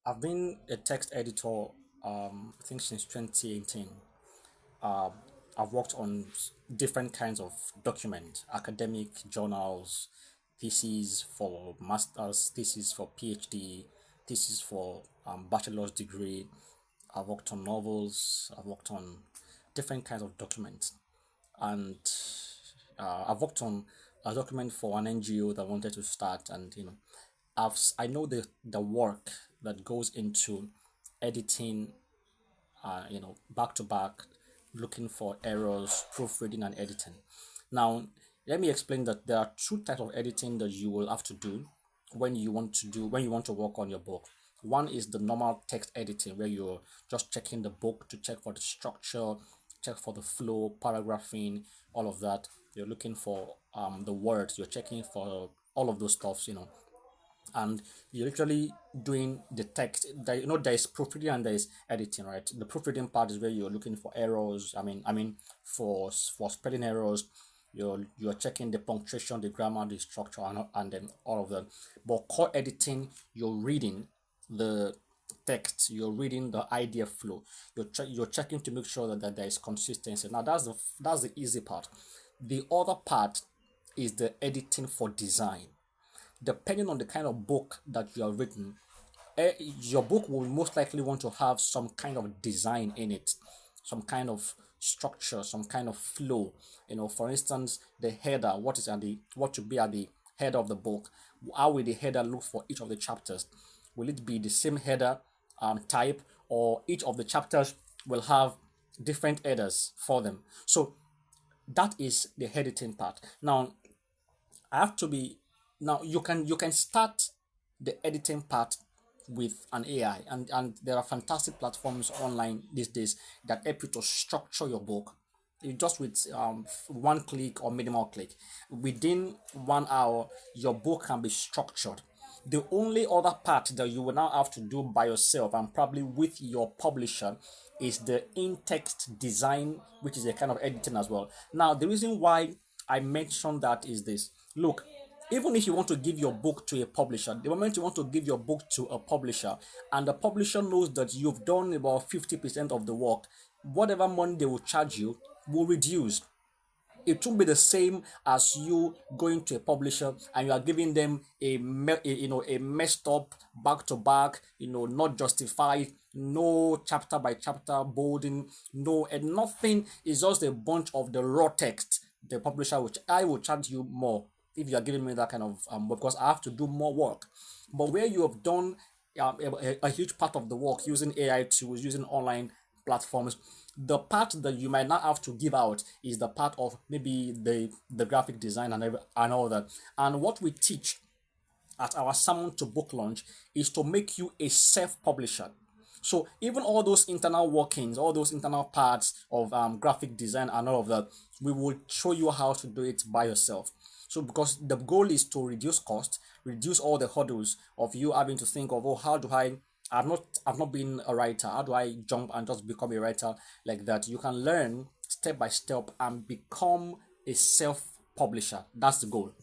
I've been a text editor, I think since 2018. Uh, I've worked on different kinds of documents, academic journals, theses for masters, theses for PhD, theses for bachelor's degree. I've worked on novels. I've worked on different kinds of documents, and I've worked on a document for an NGO that wanted to start, and I know the work that goes into editing, back to back, looking for errors, proofreading and editing. Now, let me explain that there are two types of editing that you will have to do when you want to work on your book. One is the normal text editing where you're just checking the book to check for the structure, check for the flow, paragraphing, all of that. You're looking for the words, you're checking for all of those stuffs. And you're literally doing the text. There is proofreading and there is editing, right? The proofreading part is where you're looking for errors. I mean for spelling errors. You're checking the punctuation, the grammar, the structure, and then all of that. But core editing, you're reading the text, you're reading the idea flow, you're checking to make sure that there is consistency. Now that's the easy part. The other part is the editing for design. Depending on the kind of book that you have written, your book will most likely want to have some kind of design in it, some kind of structure, some kind of flow. For instance, the header, what should be at the head of the book? How will the header look for each of the chapters? Will it be the same header type, or each of the chapters will have different headers for them? So that is the editing part. Now, I have to be now you can start the editing part with an AI, and there are fantastic platforms online these days that help you to structure your book. You just with one click or minimal click, within 1 hour your book can be structured. The only other part that you will now have to do by yourself and probably with your publisher is the in-text design, which is a kind of editing as well. Now, the reason why I mentioned that is this. Look, even if you want to give your book to a publisher, the moment you want to give your book to a publisher and the publisher knows that you've done about 50% of the work, whatever money they will charge you will reduce. It won't be the same as you going to a publisher and you are giving them a messed up back to back, not justified, no chapter by chapter bolding, no, and nothing. Is just a bunch of the raw text. The publisher, which I will charge you more if you are giving me that kind of because I have to do more work. But where you have done a huge part of the work using AI tools, using online platforms, the part that you might not have to give out is the part of maybe the graphic design and all that. And what we teach at our Salmon to Book launch is to make you a self-publisher. So even all those internal workings, all those internal parts of graphic design and all of that, we will show you how to do it by yourself. So because the goal is to reduce cost, reduce all the hurdles of you having to think of, oh, how do I've not been a writer. How do I jump and just become a writer like that? You can learn step by step and become a self publisher. That's the goal.